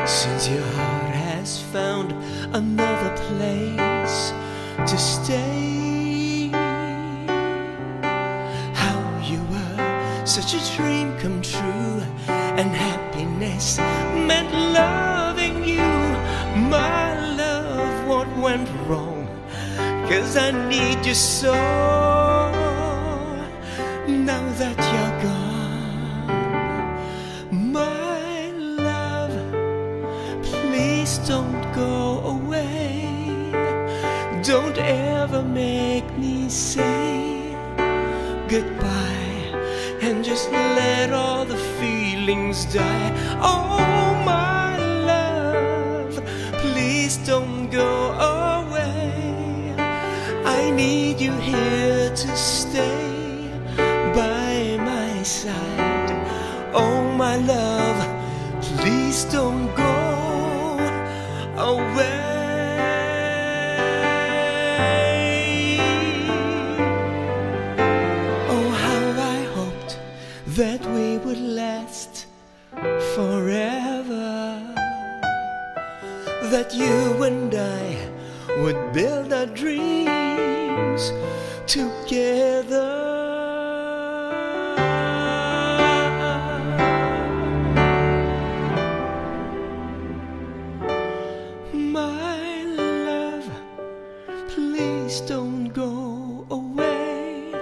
since your heart has found another place to stay. Such a dream come true, and happiness meant loving you. My love, what went wrong? 'Cause I need you so. Now that you're gone, my love, please don't go away. Don't ever make me say goodbye, and just let all the feelings die. Oh, my love, please don't go away. I need you here to stay by my side. Oh, my love, please don't go away. That we would laugh would build our dreams together. My love, please don't go away.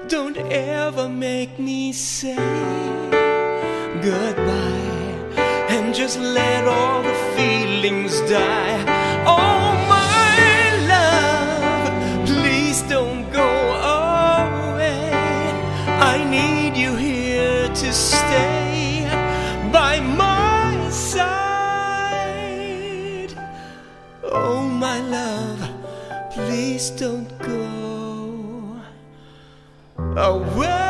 Don't ever make me say goodbye and just let all the feelings die. Oh, my love, please don't go away. I need you here to stay by my side. Oh, my love, please don't go away.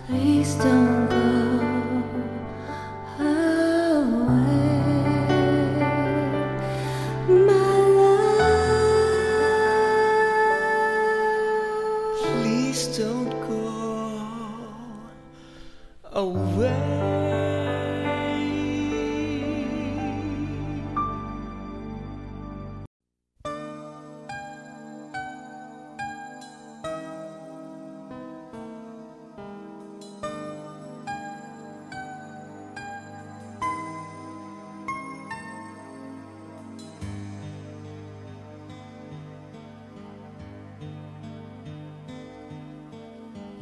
Please don't go away, my love. Please don't go away.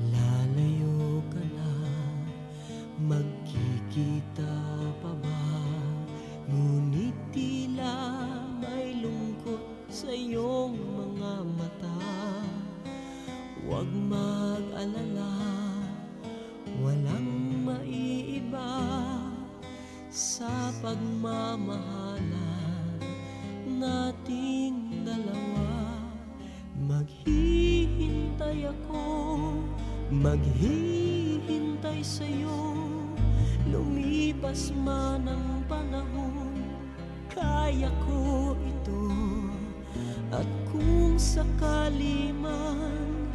Lalayo ka na, magkikita pa ba? Ngunit tila may lungkot sa iyong mga mata. Huwag mag-alala, walang maiiba sa pagmamahalan nating dalawa. Maghihintay ako, maghihintay sa'yo. Lumipas man ang panahon, kaya ko ito. At kung sakali man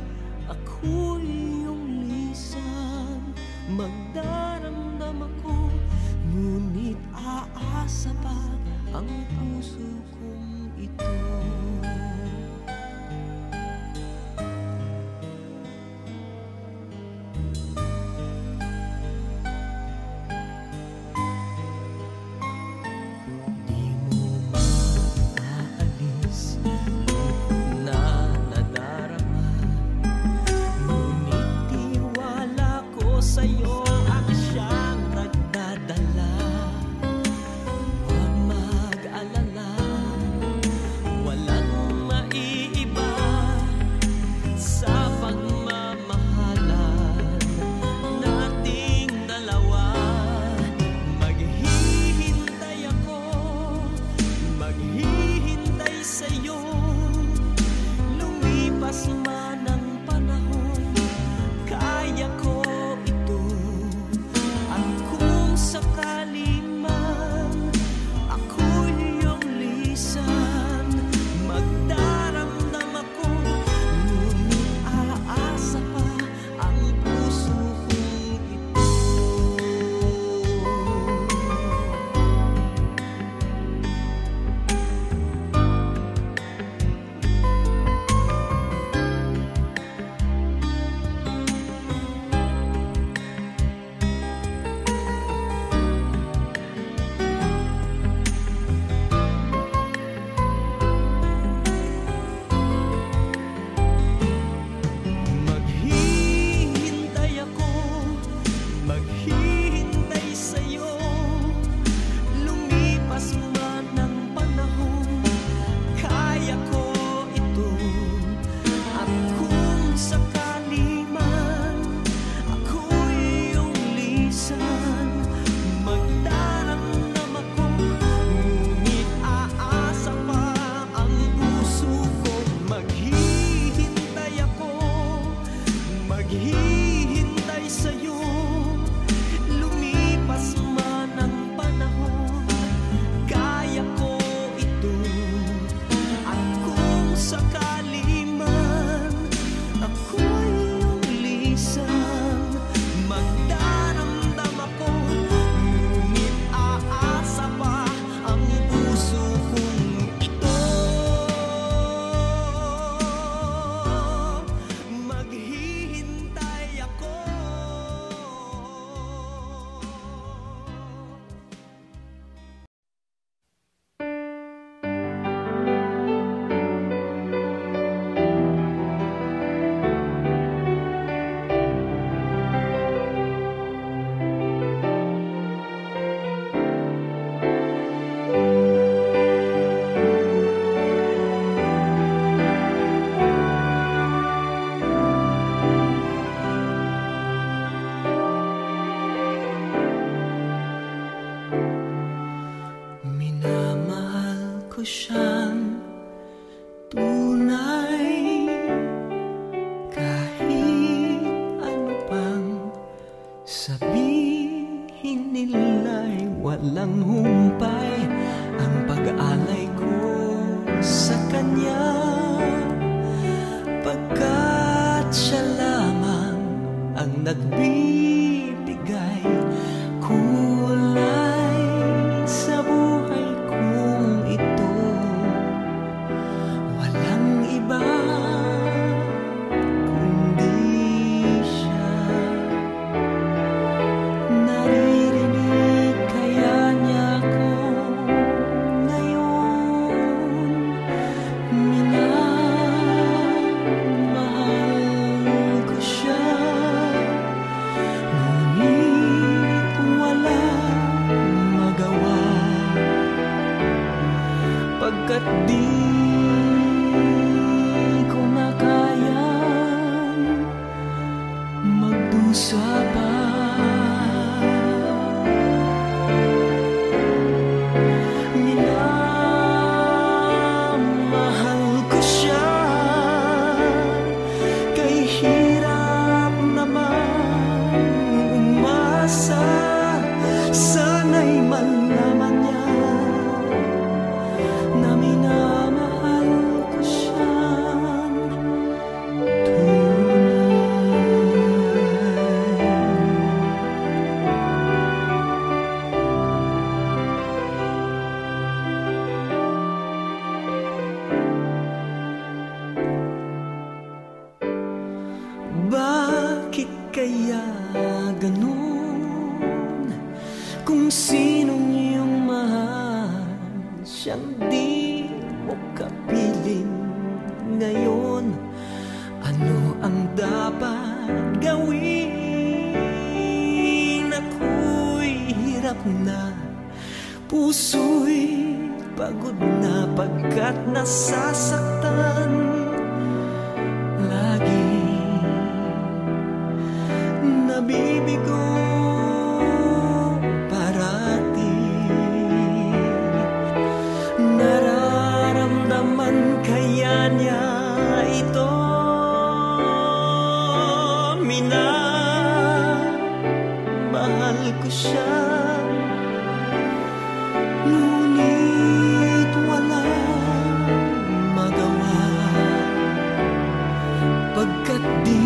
ako'y iyong lisan, magdaramdam ako, ngunit aasa pa ang puso kong ito. walang humpay ang pag-aalay ko sa kanya, pagkat siya lamang ang nagbibigay kulay sa buhay kong ito. Walang iba kundi siya. Naririnig kaya niya ko ngayon, minamahal ko siya. Ngunit walang magawa, pagkat di ko na kayang magdusa pa. Minamahal ko siya, kay hirap naman umasa. Sana'y malaman niya na minamahal ko siyang bakit kaya ganun? Kung sinong iyong mahal, siyang di mo kapiling ngayon. Ano ang dapat gawin? Ako'y hirap na, puso'y pagod na, pagkat nasasaktan lagi. Nabibigo parati, nararamdaman kaya niya ito. Minamahal ko siya, ngunit walang magawa, pagkat di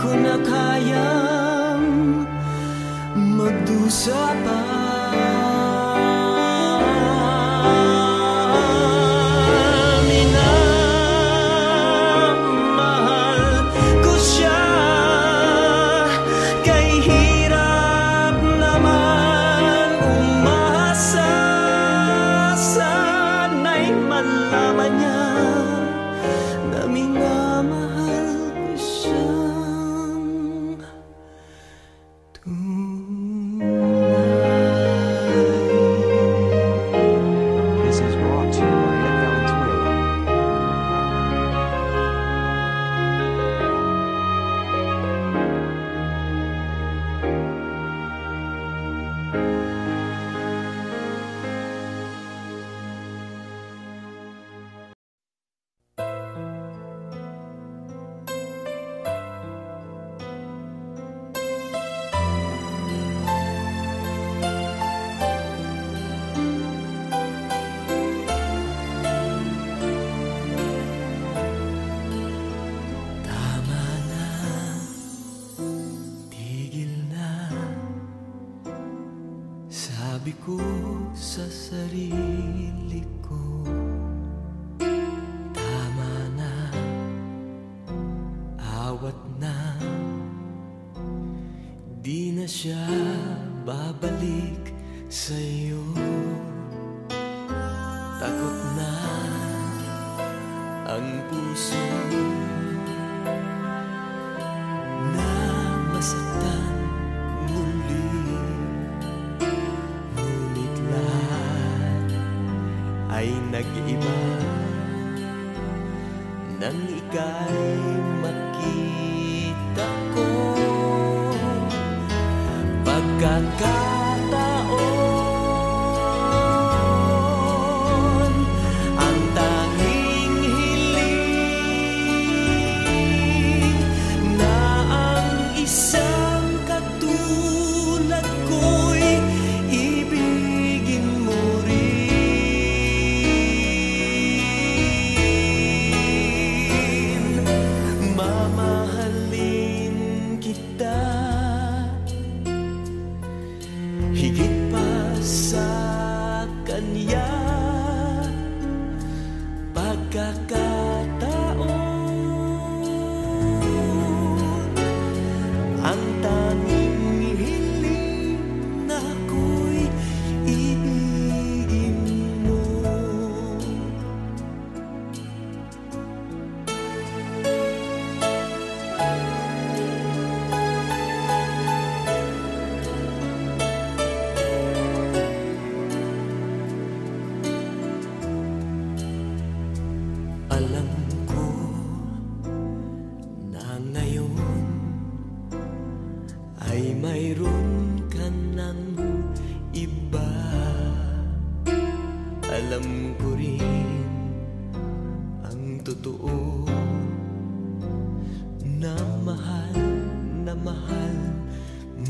ko na kayang magdusa pa. Minamahal ko siya, kay hirap naman umasa. Sana'y malaman niya na minamahal ko siyang This is brought to you by Ed Valenzuela. Tama na, tigil na, sabi ko sa sarili ko. Tama na, awat na, di na siya babalik sa'yo. Takot na ang puso na masaktan muli, ngunit lahat ay nag-iba nang ika'y makita ko. Pagkakataon, ang tanging hiling na ang isang katulad ko totoo na mahal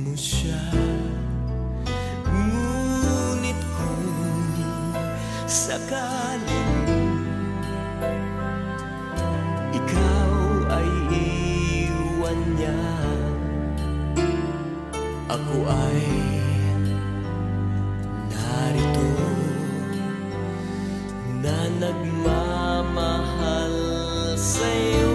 mo siya. Ngunit kung sakaling ikaw ay iwan niya, ako ay narito na nagmamahal sa'yo.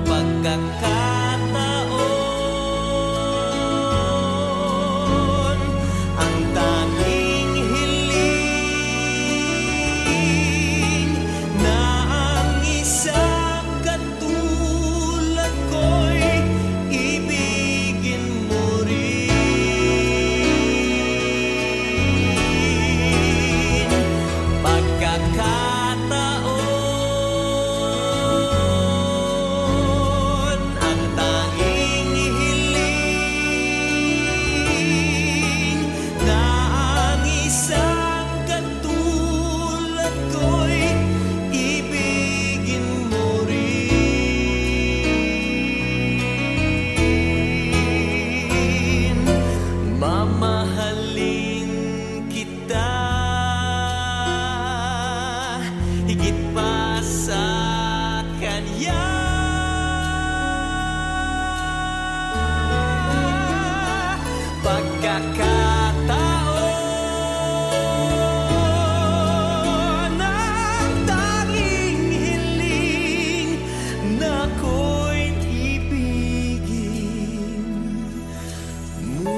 Pagkakataon ang tanging hiling na ang isang katulad ko'y ibigin mo rin. Pagkakataon ang tanging hiling na ang isang katulad ko'y ibigin mo rin. Mamahalin kita higit pa sa kanya. Pagkakataon ang tanging hiling na ako'y ibigin mo.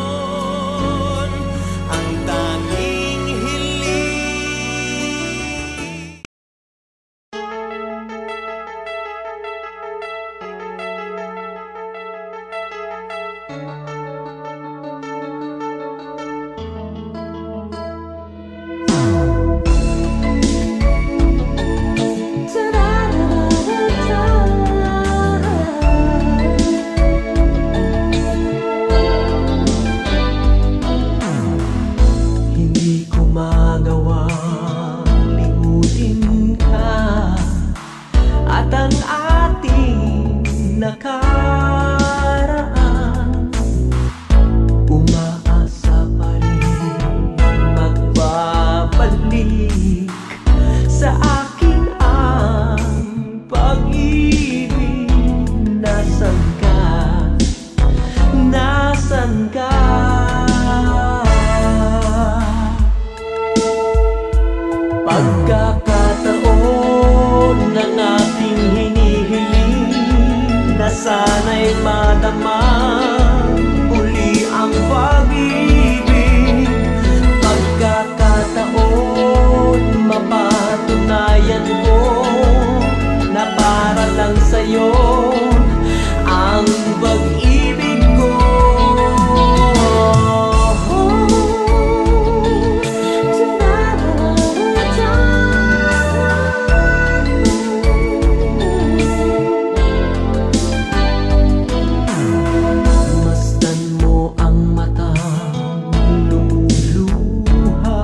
Kataon ang tanging hiling. Hindi ko magawa limutin ka at ang ating nakaraan. Umaasa pa rin magbabalik sa akin ang pag-ibig. Nasaan ka? Nasaan ka? Pagkakataon ng ating hinihiling na sana'y madama uli ang pag-ibig. Pagkakataon mapatunayan ko na para lang sa'yo ang pag-ibig ko. Masdan mo ang matang lumuluha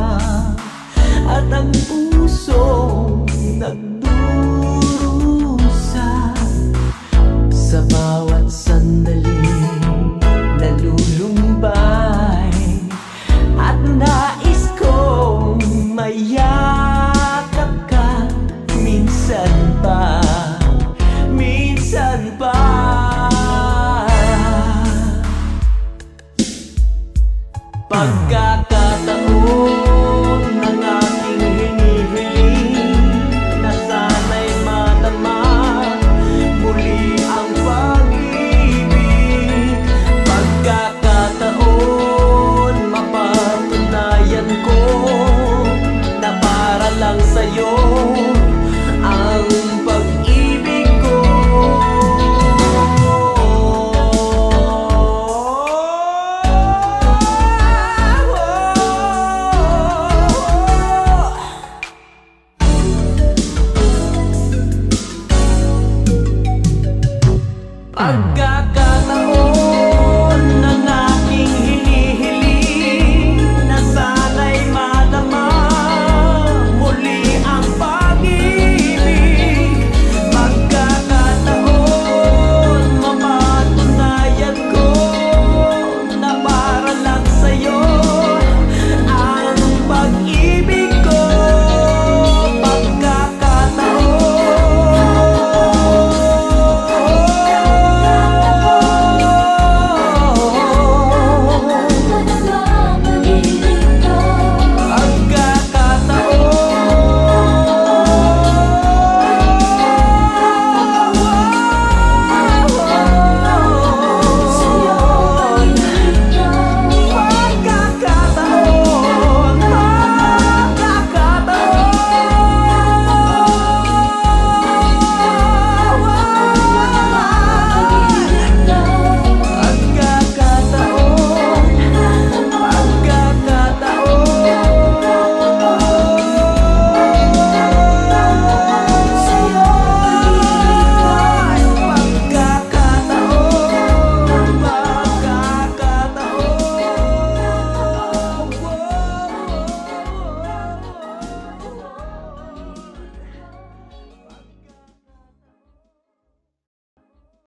at ang pusong nagdurusa sa bawat sandali nalulumbay at nais kong mayakap ka minsan pa, minsan pa. Pagkakataon